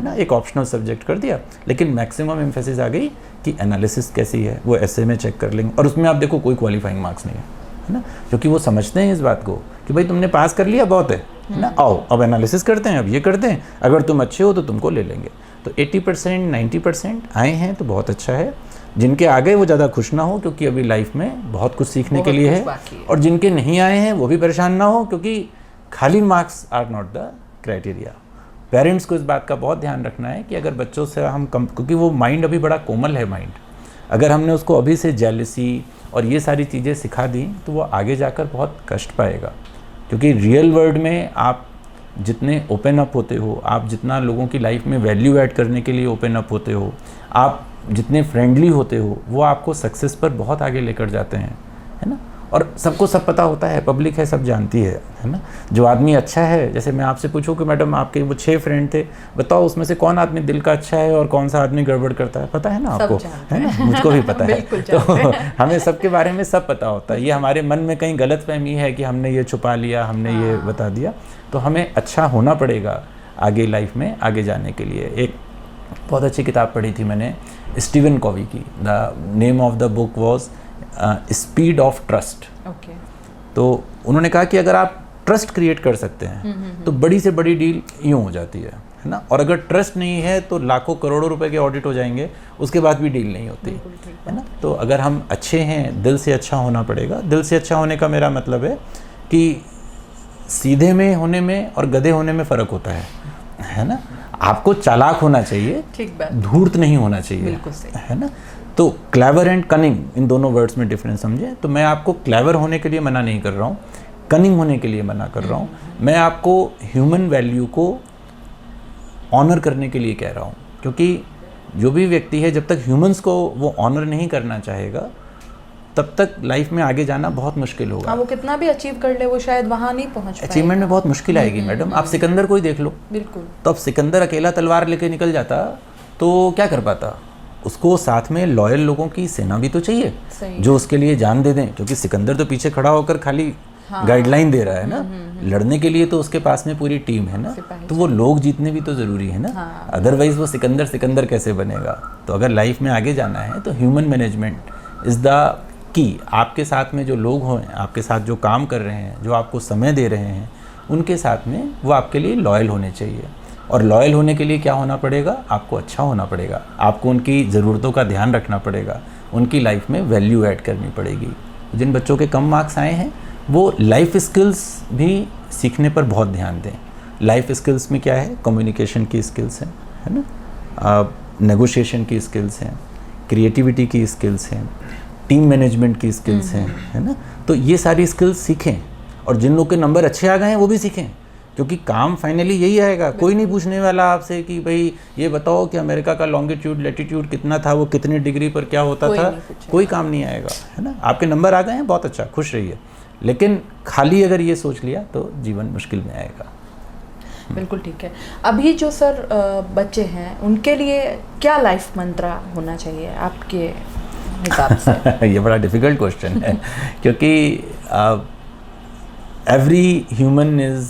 ना, एक ऑप्शनल सब्जेक्ट कर दिया, लेकिन मैक्सिमम एम्फेसिस आ गई कि एनालिसिस कैसी है वो एसए में चेक कर लेंगे। और उसमें आप देखो कोई क्वालिफाइंग मार्क्स नहीं है ना, क्योंकि वो समझते हैं इस बात को कि भाई तुमने पास कर लिया बहुत है ना, आओ अब एनालिसिस करते हैं, अब ये करते हैं, अगर तुम अच्छे हो तो तुमको ले लेंगे। तो 80% 90% आए हैं तो बहुत अच्छा है। जिनके आ गए वो ज़्यादा खुश ना हो, क्योंकि अभी लाइफ में बहुत कुछ सीखने के लिए है। और जिनके नहीं आए हैं वो भी परेशान ना हो, क्योंकि खाली marks are not the criteria. Parents को इस बात का बहुत ध्यान रखना है कि अगर बच्चों से हम कम, क्योंकि वो माइंड अभी बड़ा कोमल है माइंड, अगर हमने उसको अभी से जेलसी और ये सारी चीज़ें सिखा दी तो वो आगे जाकर बहुत कष्ट पाएगा। क्योंकि रियल वर्ल्ड में आप जितने ओपन अप होते हो, आप जितना लोगों की लाइफ में वैल्यू ऐड करने के लिए ओपन अप होते हो, आप जितने फ्रेंडली होते हो, वो आपको सक्सेस पर बहुत आगे लेकर जाते हैं, है ना। और सबको सब पता होता है, पब्लिक है, सब जानती है ना। जो आदमी अच्छा है, जैसे मैं आपसे पूछूं कि मैडम आपके वो 6 फ्रेंड थे, बताओ उसमें से कौन आदमी दिल का अच्छा है और कौन सा आदमी गड़बड़ करता है, पता है ना आपको, है ना, मुझको भी पता है। तो हमें सबके बारे में सब पता होता है। ये हमारे मन में कहीं गलतफहमी है कि हमने ये छुपा लिया, हमने ये बता दिया। तो हमें अच्छा होना पड़ेगा आगे लाइफ में आगे जाने के लिए। एक बहुत अच्छी किताब पढ़ी थी मैंने स्टीवन कॉवी की, the name of the book was speed of trust. तो उन्होंने कहा कि अगर आप ट्रस्ट क्रिएट कर सकते हैं तो बड़ी से बड़ी डील यूँ हो जाती है ना। और अगर ट्रस्ट नहीं है तो लाखों करोड़ों रुपए के ऑडिट हो जाएंगे, उसके बाद भी डील नहीं होती, है ना। तो अगर हम अच्छे हैं, दिल से अच्छा होना पड़ेगा। दिल से अच्छा होने का मेरा मतलब है कि सीधे में होने में और गधे होने में फ़र्क होता है ना। आपको चालाक होना चाहिए, धूर्त नहीं होना चाहिए, है ना। तो क्लेवर एंड कनिंग, इन दोनों वर्ड्स में डिफरेंस समझे। तो मैं आपको क्लेवर होने के लिए मना नहीं कर रहा हूँ, कनिंग होने के लिए मना कर रहा हूँ। मैं आपको ह्यूमन वैल्यू को ऑनर करने के लिए कह रहा हूँ, क्योंकि जो भी व्यक्ति है जब तक ह्यूमंस को वो ऑनर नहीं करना चाहेगा तब तक लाइफ में आगे जाना बहुत मुश्किल होगा। हाँ, वो कितना भी अचीव कर ले वो शायद वहाँ नहीं पहुँच पाएगा। अचीवमेंट में बहुत मुश्किल आएगी मैडम। आप सिकंदर को ही देख लो, बिल्कुल। तो अब सिकंदर अकेला तलवार लेके निकल जाता तो क्या कर पाता? उसको साथ में लॉयल लोगों की सेना भी तो चाहिए जो उसके लिए जान दे दें, क्योंकि सिकंदर तो पीछे खड़ा होकर खाली गाइडलाइन दे रहा है ना। लड़ने के लिए तो उसके पास में पूरी टीम है ना, तो वो लोग जीतने भी तो ज़रूरी है ना। अदरवाइज वो सिकंदर कैसे बनेगा? तो अगर लाइफ में आगे जाना है तो human management is the key. आपके साथ में जो लोग हों, आपके साथ जो काम कर रहे हैं, जो आपको समय दे रहे हैं, उनके साथ में वो आपके लिए लॉयल होने चाहिए। और लॉयल होने के लिए क्या होना पड़ेगा? आपको अच्छा होना पड़ेगा, आपको उनकी ज़रूरतों का ध्यान रखना पड़ेगा, उनकी लाइफ में वैल्यू ऐड करनी पड़ेगी। जिन बच्चों के कम मार्क्स आए हैं वो लाइफ स्किल्स भी सीखने पर बहुत ध्यान दें। लाइफ स्किल्स में क्या है? कम्युनिकेशन की स्किल्स हैं, है ना, नेगोशिएशन की स्किल्स हैं, क्रिएटिविटी की स्किल्स हैं, टीम मैनेजमेंट की स्किल्स हैं, है ना। तो ये सारी स्किल्स सीखें, और जिन लोग के नंबर अच्छे आ गए हैं वो भी सीखें, क्योंकि काम फाइनली यही आएगा। कोई नहीं पूछने वाला आपसे कि भाई ये बताओ कि अमेरिका का लॉन्गिट्यूड लेटीट्यूड कितना था, वो कितनी डिग्री पर क्या होता था, कोई काम नहीं आएगा, है ना। आपके नंबर आ गए हैं, बहुत अच्छा, खुश रहिए, लेकिन खाली अगर ये सोच लिया तो जीवन मुश्किल में आएगा। बिल्कुल ठीक है। अभी जो सर बच्चे हैं उनके लिए क्या लाइफ मंत्रा होना चाहिए आपके हिसाब से? ये बड़ा डिफिकल्ट क्वेश्चन है क्योंकि every human is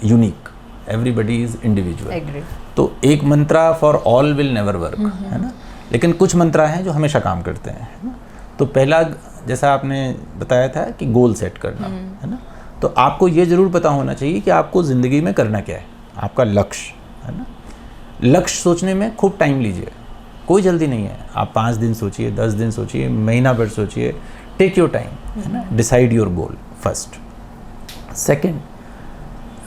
unique, everybody is individual. तो एक mantra for all will never work, है ना। लेकिन कुछ मंत्रा हैं जो हमेशा काम करते हैं, है ना। तो पहला, जैसा आपने बताया था कि गोल सेट करना, है ना। तो आपको ये ज़रूर पता होना चाहिए कि आपको ज़िंदगी में करना क्या है, आपका लक्ष्य, है ना। लक्ष्य सोचने में खूब टाइम लीजिए, कोई जल्दी नहीं है। आप 5 दिन सोचिए, 10 दिन सोचिए, महीना भर सोचिए, टेक योर टाइम, है ना। Decide your goal first. Second,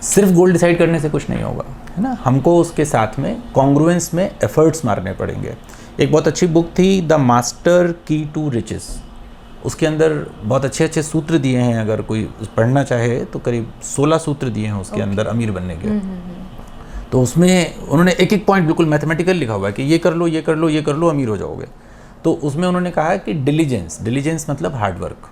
सिर्फ गोल डिसाइड करने से कुछ नहीं होगा, है ना। हमको उसके साथ में कॉन्ग्रुएंस में एफर्ट्स मारने पड़ेंगे। एक बहुत अच्छी बुक थी द मास्टर की टू रिचेस, उसके अंदर बहुत अच्छे अच्छे सूत्र दिए हैं, अगर कोई पढ़ना चाहे तो करीब 16 सूत्र दिए हैं उसके अंदर अमीर बनने के। तो उसमें उन्होंने एक एक पॉइंट बिल्कुल मैथमेटिकल लिखा हुआ है कि ये कर लो, ये कर लो, ये कर लो, अमीर हो जाओगे। तो उसमें उन्होंने कहा कि डिलीजेंस मतलब हार्ड वर्क,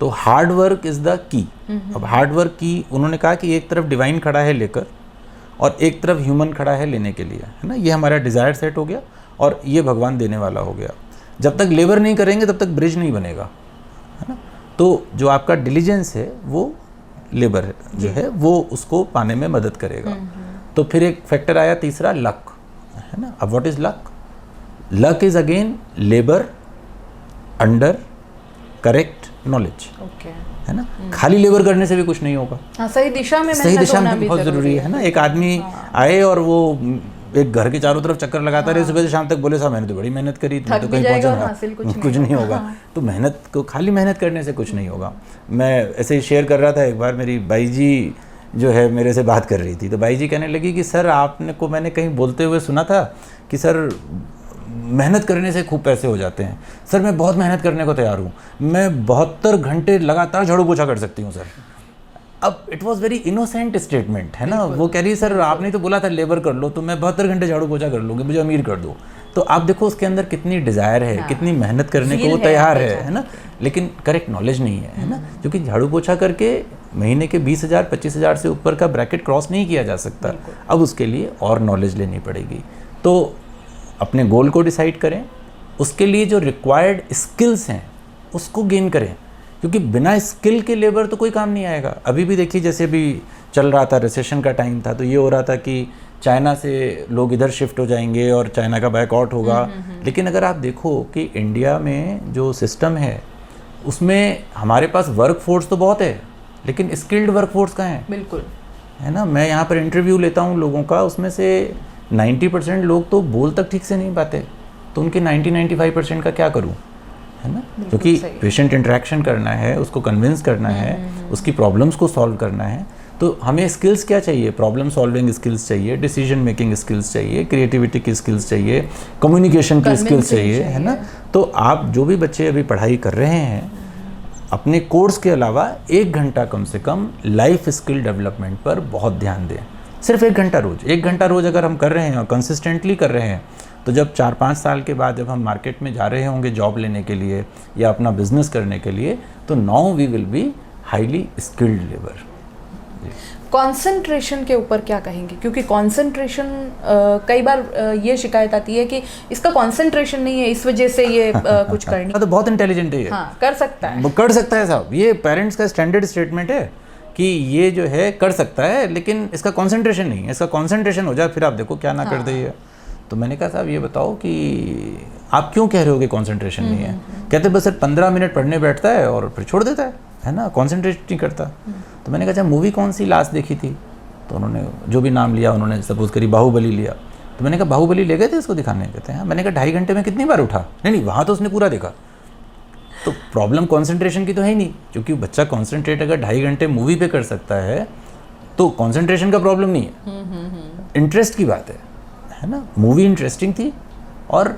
तो hard work is the key. अब हार्ड वर्क की उन्होंने कहा कि एक तरफ डिवाइन खड़ा है लेकर और एक तरफ ह्यूमन खड़ा है लेने के लिए, है ना। ये हमारा डिज़ायर सेट हो गया और ये भगवान देने वाला हो गया। जब तक लेबर नहीं करेंगे तब तक ब्रिज नहीं बनेगा, है ना। तो जो आपका डिलीजेंस है वो लेबर है, जो है वो उसको पाने में मदद करेगा। तो फिर एक फैक्टर आया तीसरा, लक, है ना। अब what is luck? Luck is again labour under correct knowledge, है ना। खाली लेबर करने से भी कुछ नहीं होगा। हाँ, सही दिशा में बहुत जरूरी है ना। एक आदमी आए और वो एक घर के चारों तरफ चक्कर लगाता रहे सुबह से शाम तक, बोले साहब मैंने तो बड़ी मेहनत करी, तो कहीं पहुंचा कुछ नहीं होगा। तो मेहनत को खाली मेहनत करने से कुछ नहीं होगा। मैं ऐसे ही शेयर कर रहा था, एक बार मेरी बाई जी जो है मेरे से बात कर रही थी, तो बाई जी कहने लगी कि सर आपने को मैंने कहीं बोलते हुए सुना था कि सर मेहनत करने से खूब पैसे हो जाते हैं। सर मैं बहुत मेहनत करने को तैयार हूँ, मैं 72 घंटे लगातार झाड़ू पोछा कर सकती हूँ सर। अब it was very innocent statement, है ना। वो कह रही सर आपने तो बोला था लेबर कर लो, तो मैं 72 घंटे झाड़ू पोछा कर लूँगी, मुझे अमीर कर दो। तो आप देखो उसके अंदर कितनी डिज़ायर है, कितनी मेहनत करने को वो तैयार है ना। लेकिन करेक्ट नॉलेज नहीं है ना, क्योंकि झाड़ू पोछा करके महीने के 20,000 25,000 से ऊपर का ब्रैकेट क्रॉस नहीं किया जा सकता। अब उसके लिए और नॉलेज लेनी पड़ेगी। तो अपने गोल को डिसाइड करें, उसके लिए जो रिक्वायर्ड स्किल्स हैं उसको गेन करें, क्योंकि बिना स्किल के लेबर तो कोई काम नहीं आएगा। अभी भी देखिए, जैसे अभी चल रहा था, रिसेशन का टाइम था, तो ये हो रहा था कि चाइना से लोग इधर शिफ्ट हो जाएंगे और चाइना का बैकआउट होगा। लेकिन अगर आप देखो कि इंडिया में जो सिस्टम है उसमें हमारे पास वर्क फोर्स तो बहुत है, लेकिन स्किल्ड वर्क फोर्स कहाँ है? बिल्कुल, है ना। मैं यहाँ पर इंटरव्यू लेता हूँ लोगों का, उसमें से 90% लोग तो बोल तक ठीक से नहीं पाते, तो उनके 90-95% का क्या करूँ, है ना। क्योंकि पेशेंट इंटरेक्शन करना है, उसको कन्विंस करना है, उसकी प्रॉब्लम्स को सॉल्व करना है। तो हमें स्किल्स क्या चाहिए? प्रॉब्लम सॉल्विंग स्किल्स चाहिए, डिसीजन मेकिंग स्किल्स चाहिए, क्रिएटिविटी की स्किल्स चाहिए, कम्युनिकेशन की स्किल्स चाहिए, है ना। तो आप जो भी बच्चे अभी पढ़ाई कर रहे हैं, अपने कोर्स के अलावा 1 घंटा कम से कम लाइफ स्किल डेवलपमेंट पर बहुत ध्यान दें। सिर्फ 1 घंटा रोज, 1 घंटा रोज अगर हम कर रहे हैं और कंसिस्टेंटली कर रहे हैं, तो जब 4-5 साल के बाद जब हम मार्केट में जा रहे होंगे जॉब लेने के लिए या अपना बिजनेस करने के लिए, तो now we will be highly skilled labour. Concentration के ऊपर क्या कहेंगे? क्योंकि कंसंट्रेशन कई बार ये शिकायत आती है कि इसका कंसंट्रेशन नहीं है, इस वजह से ये कुछ करनी। तो बहुत इंटेलिजेंट है ये। हाँ, कर सकता है, वो कर सकता है साहब। ये पेरेंट्स का स्टैंडर्ड स्टेटमेंट है कि ये जो है कर सकता है, लेकिन इसका कंसंट्रेशन नहीं है। इसका कंसंट्रेशन हो जाए फिर आप देखो क्या ना कर दे ये। तो मैंने कहा साहब ये बताओ कि आप क्यों कह रहे हो कि कंसंट्रेशन नहीं है? कहते बस सिर्फ 15 मिनट पढ़ने बैठता है और फिर छोड़ देता है ना, कंसंट्रेट नहीं करता। तो मैंने कहा अच्छा मूवी कौन सी लास्ट देखी थी? तो उन्होंने जो भी नाम लिया, उन्होंने सपोज करी बाहुबली लिया। तो मैंने कहा बाहुबली ले गए थे इसको दिखाने? कहते हैं। मैंने कहा 2.5 घंटे में कितनी बार उठा? नहीं वहाँ तो उसने पूरा देखा। तो प्रॉब्लम कंसंट्रेशन की तो है ही नहीं, क्योंकि बच्चा कंसंट्रेट अगर 2.5 घंटे मूवी पे कर सकता है तो कंसंट्रेशन का प्रॉब्लम नहीं है, इंटरेस्ट की बात है ना। मूवी इंटरेस्टिंग थी और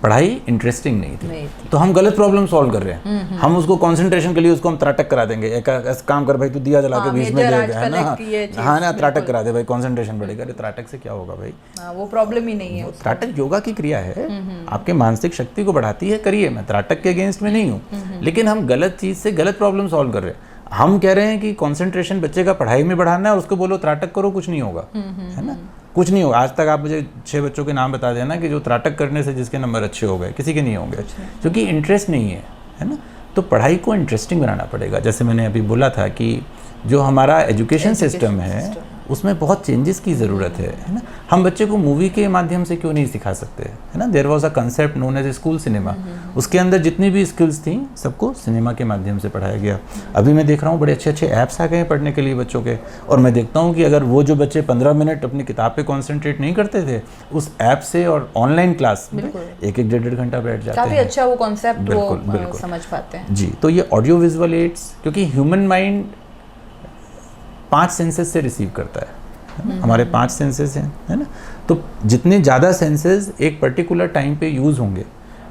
पढ़ाई इंटरेस्टिंग नहीं थी। तो हम गलत प्रॉब्लम सॉल्व कर रहे हैं। हम उसको कंसंट्रेशन के लिए उसको हम त्राटक करा देंगे, एक काम कर भाई तू दिया जला के बीच में दे है ना, हाँ ना, त्राटक करा दे भाई, कंसंट्रेशन बढ़ेगा। अरे त्राटक से क्या होगा भाई? वो प्रॉब्लम ही नहीं है। त्राटक योगा की क्रिया है, आपके मानसिक शक्ति को बढ़ाती है, करिए। मैं त्राटक के अगेंस्ट में नहीं हूँ, लेकिन हम गलत चीज़ से गलत प्रॉब्लम सॉल्व कर रहे हैं। हम कह रहे हैं कि कंसंट्रेशन बच्चे का पढ़ाई में बढ़ाना है और उसको बोलो त्राटक करो, कुछ नहीं होगा, है ना, कुछ नहीं होगा। आज तक आप मुझे 6 बच्चों के नाम बता देना कि जो त्राटक करने से जिसके नंबर अच्छे हो गए, किसी के नहीं होंगे, क्योंकि इंटरेस्ट नहीं है ना। तो पढ़ाई को इंटरेस्टिंग बनाना पड़ेगा। जैसे मैंने अभी बोला था कि जो हमारा एजुकेशन सिस्टम है उसमें बहुत चेंजेस की ज़रूरत है ना। हम बच्चे को मूवी के माध्यम से क्यों नहीं सिखा सकते, है ना। There was a concept known as school cinema, उसके अंदर जितनी भी स्किल्स थी सबको सिनेमा के माध्यम से पढ़ाया गया। अभी मैं देख रहा हूँ बड़े अच्छे अच्छे ऐप्स आ गए हैं पढ़ने के लिए बच्चों के, और मैं देखता हूँ कि अगर वो जो बच्चे 15 मिनट अपनी किताब पे कॉन्सेंट्रेट नहीं करते थे, उस ऐप से और ऑनलाइन क्लास में 1-1.5 घंटा बैठ जाते हैं। काफ़ी अच्छा वो कॉन्सेप्ट वो समझ पाते हैं जी। तो ये ऑडियो विजुअल एड्स, क्योंकि ह्यूमन माइंड 5 सेंसेस से रिसीव करता है ना? हमारे 5 सेंसेस हैं, है ना। तो जितने ज़्यादा सेंसेस एक पर्टिकुलर टाइम पे यूज़ होंगे,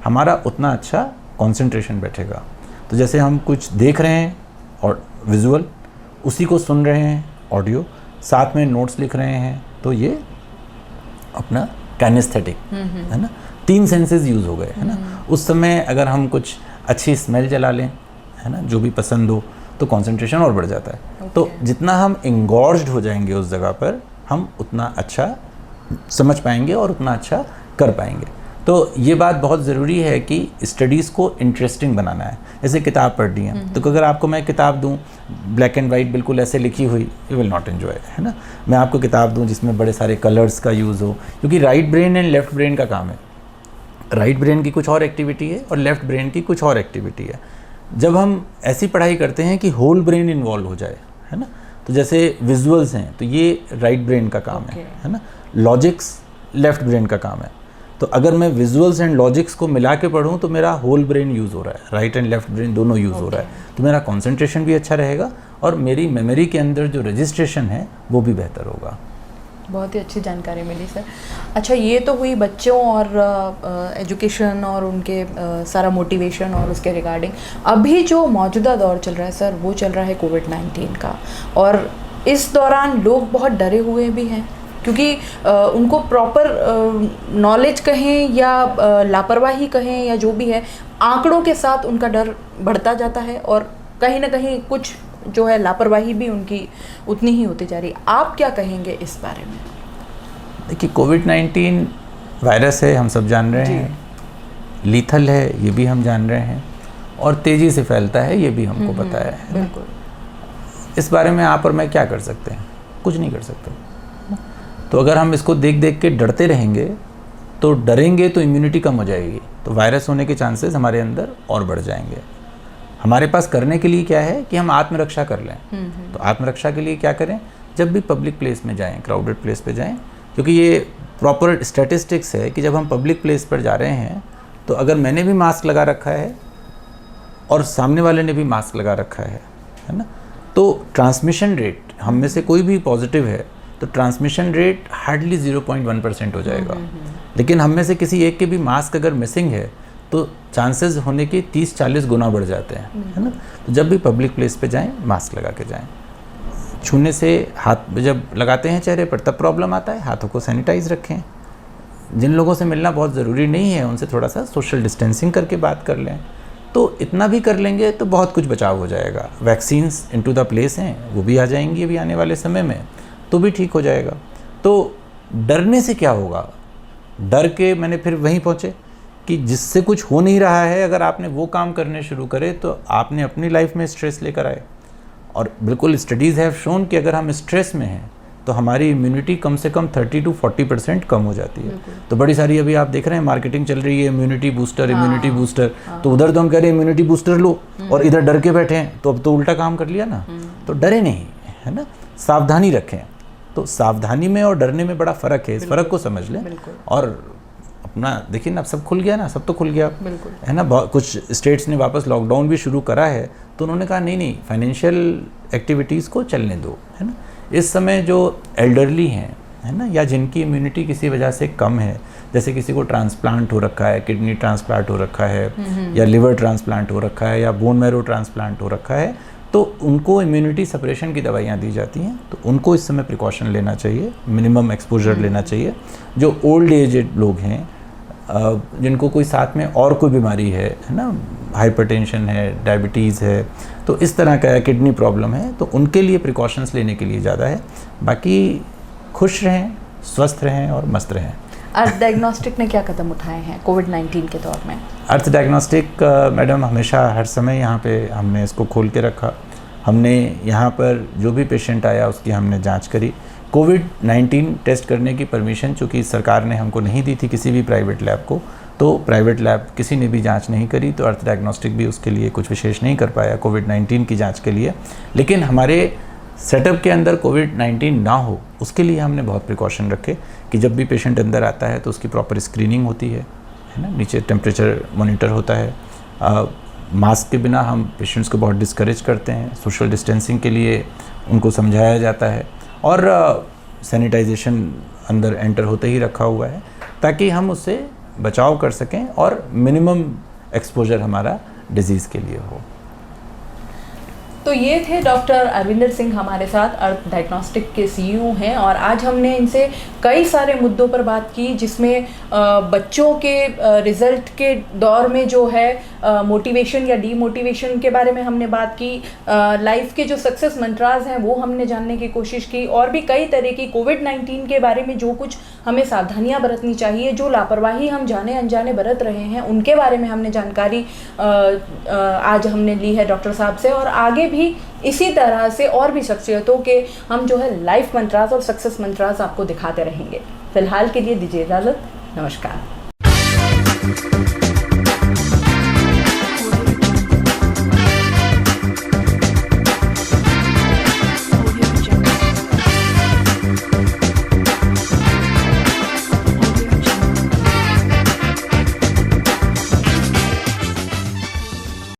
हमारा उतना अच्छा कंसंट्रेशन बैठेगा। तो जैसे हम कुछ देख रहे हैं और विजुअल, उसी को सुन रहे हैं ऑडियो, साथ में नोट्स लिख रहे हैं, तो ये अपना काइनेस्थेटिक, है ना, 3 सेंसेस यूज़ हो गए, है ना। उस समय अगर हम कुछ अच्छी स्मेल जला लें, है ना, जो भी पसंद हो, तो कंसंट्रेशन और बढ़ जाता है। तो जितना हम इंगॉर्ज्ड हो जाएंगे उस जगह पर, हम उतना अच्छा समझ पाएंगे और उतना अच्छा कर पाएंगे। तो ये बात बहुत ज़रूरी है कि स्टडीज़ को इंटरेस्टिंग बनाना है। जैसे किताब पढ़नी है, तो अगर आपको मैं किताब दूं ब्लैक एंड वाइट बिल्कुल ऐसे लिखी हुई, यू विल नॉट एंजॉय, है ना। मैं आपको किताब दूं जिसमें बड़े सारे कलर्स का यूज़ हो, क्योंकि right brain and left brain का काम है। राइट ब्रेन की कुछ और एक्टिविटी है और लेफ्ट ब्रेन की कुछ और एक्टिविटी है। जब हम ऐसी पढ़ाई करते हैं कि होल ब्रेन इन्वॉल्व हो जाए, है ना, तो जैसे विजुअल्स हैं तो ये राइट ब्रेन का काम है ना। लॉजिक्स लेफ्ट ब्रेन का काम है। तो अगर मैं विजुअल्स एंड लॉजिक्स को मिला के पढ़ूँ तो मेरा होल ब्रेन यूज़ हो रहा है, राइट एंड लेफ्ट ब्रेन दोनों यूज़ हो रहा है, तो मेरा कंसंट्रेशन भी अच्छा रहेगा और मेरी मेमोरी के अंदर जो रजिस्ट्रेशन है वो भी बेहतर होगा। बहुत ही अच्छी जानकारी मिली सर। अच्छा, ये तो हुई बच्चों और एजुकेशन और उनके सारा मोटिवेशन और उसके रिगार्डिंग। अभी जो मौजूदा दौर चल रहा है सर, वो चल रहा है कोविड-19 का, और इस दौरान लोग बहुत डरे हुए भी हैं, क्योंकि उनको प्रॉपर नॉलेज कहें या लापरवाही कहें या जो भी है, आंकड़ों के साथ उनका डर बढ़ता जाता है और कहीं ना कहीं कुछ जो है लापरवाही भी उनकी उतनी ही होती जा रही है। आप क्या कहेंगे इस बारे में? देखिए, कोविड-19 वायरस है, हम सब जान रहे हैं, लीथल है ये भी हम जान रहे हैं, और तेज़ी से फैलता है ये भी हमको पता है। बिल्कुल। इस बारे में आप और मैं क्या कर सकते हैं? कुछ नहीं कर सकते। तो अगर हम इसको देख देख के डरते रहेंगे, तो डरेंगे तो इम्यूनिटी कम हो जाएगी, तो वायरस होने के चांसेस हमारे अंदर और बढ़ जाएंगे। हमारे पास करने के लिए क्या है कि हम आत्मरक्षा कर लें। तो आत्मरक्षा के लिए क्या करें? जब भी पब्लिक प्लेस में जाएं, क्राउडेड प्लेस पे जाएं, क्योंकि ये प्रॉपर स्टैटिस्टिक्स है कि जब हम पब्लिक प्लेस पर जा रहे हैं, तो अगर मैंने भी मास्क लगा रखा है और सामने वाले ने भी मास्क लगा रखा है ना, तो ट्रांसमिशन रेट, हम में से कोई भी पॉजिटिव है तो ट्रांसमिशन रेट हार्डली 0.1% हो जाएगा। लेकिन हम में से किसी एक के भी मास्क अगर मिसिंग है तो चांसेस होने के 30-40 गुना बढ़ जाते हैं, है ना। तो जब भी पब्लिक प्लेस पे जाएं, मास्क लगा के जाएं। छूने से हाथ जब लगाते हैं चेहरे पर तब प्रॉब्लम आता है, हाथों को सैनिटाइज रखें। जिन लोगों से मिलना बहुत ज़रूरी नहीं है उनसे थोड़ा सा सोशल डिस्टेंसिंग करके बात कर लें, तो इतना भी कर लेंगे तो बहुत कुछ बचाव हो जाएगा। वैक्सीन्स इनटू द प्लेस हैं, वो भी आ जाएंगी अभी आने वाले समय में, तो भी ठीक हो जाएगा। तो डरने से क्या होगा, डर के मैंने फिर वहीं पहुँचे कि जिससे कुछ हो नहीं रहा है, अगर आपने वो काम करने शुरू करे तो आपने अपनी लाइफ में स्ट्रेस लेकर आए। और बिल्कुल स्टडीज़ हैव शोन कि अगर हम स्ट्रेस में हैं तो हमारी इम्यूनिटी कम से कम 30 to 40% कम हो जाती है। तो बड़ी सारी अभी आप देख रहे हैं मार्केटिंग चल रही है, इम्यूनिटी बूस्टर, इम्यूनिटी बूस्टर। तो उधर तो हम कह रहे हैं इम्यूनिटी बूस्टर लो, और इधर डर के बैठे हैं, तो अब तो उल्टा काम कर लिया ना। तो डरे नहीं, है ना, सावधानी रखें। तो सावधानी में और डरने में बड़ा फ़र्क है, इस फ़र्क को समझ लें। और अपना देखिए ना, अब सब खुल गया ना, सब तो खुल गया, है ना। कुछ स्टेट्स ने वापस लॉकडाउन भी शुरू करा है, तो उन्होंने कहा नहीं फाइनेंशियल एक्टिविटीज़ को चलने दो, है ना। इस समय जो एल्डरली हैं, है ना, या जिनकी इम्यूनिटी किसी वजह से कम है, जैसे किसी को ट्रांसप्लांट हो रखा है, किडनी ट्रांसप्लांट हो रखा है, या लिवर ट्रांसप्लांट हो रखा है, या बोन मैरो ट्रांसप्लांट हो रखा है, तो उनको इम्यूनिटी सप्रेशन की दवाइयाँ दी जाती हैं। तो उनको इस समय प्रिकॉशन लेना चाहिए, मिनिमम एक्सपोजर लेना चाहिए। जो ओल्ड एजेड लोग हैं, जिनको कोई साथ में और कोई बीमारी है ना, हाइपरटेंशन है, डायबिटीज़ है, तो इस तरह का किडनी प्रॉब्लम है, तो उनके लिए प्रिकॉशंस लेने के लिए ज़्यादा है। बाकी खुश रहें, स्वस्थ रहें और मस्त रहें। अर्थ डायग्नोस्टिक ने क्या कदम उठाए हैं कोविड-19 के दौर में? अर्थ डायग्नोस्टिक मैडम हमेशा हर समय यहाँ पे हमने इसको खोल के रखा। हमने यहाँ पर जो भी पेशेंट आया उसकी हमने जांच करी। कोविड-19 टेस्ट करने की परमिशन चूँकि सरकार ने हमको नहीं दी थी किसी भी प्राइवेट लैब को, तो प्राइवेट लैब किसी ने भी जांच नहीं करी, तो अर्थ डायग्नोस्टिक भी उसके लिए कुछ विशेष नहीं कर पाया कोविड-19 की जांच के लिए। लेकिन हमारे सेटअप के अंदर कोविड-19 ना हो उसके लिए हमने बहुत प्रिकॉशन रखे कि जब भी पेशेंट अंदर आता है तो उसकी प्रॉपर स्क्रीनिंग होती है ना, नीचे टेम्परेचर मॉनिटर होता है। मास्क के बिना हम पेशेंट्स को बहुत डिस्करेज करते हैं, सोशल डिस्टेंसिंग के लिए उनको समझाया जाता है, और सैनिटाइजेशन अंदर एंटर होते ही रखा हुआ है ताकि हम उससे बचाव कर सकें और मिनिमम एक्सपोजर हमारा डिजीज़ के लिए हो। तो ये थे डॉक्टर अरविंदर सिंह हमारे साथ, अर्थ डायग्नोस्टिक के सीईओ हैं, और आज हमने इनसे कई सारे मुद्दों पर बात की, जिसमें बच्चों के रिज़ल्ट के दौर में जो है मोटिवेशन या डीमोटिवेशन के बारे में हमने बात की, लाइफ के जो सक्सेस मंत्रास हैं वो हमने जानने की कोशिश की, और भी कई तरह की कोविड-19 के बारे में जो कुछ हमें सावधानियां बरतनी चाहिए, जो लापरवाही हम जाने अनजाने बरत रहे हैं उनके बारे में हमने जानकारी आज हमने ली है डॉक्टर साहब से। और आगे भी इसी तरह से और भी शख्सियतों के हम जो है लाइफ मंत्रास और सक्सेस मंत्रास आपको दिखाते रहेंगे। फिलहाल के लिए दीजिए इजाज़त, नमस्कार।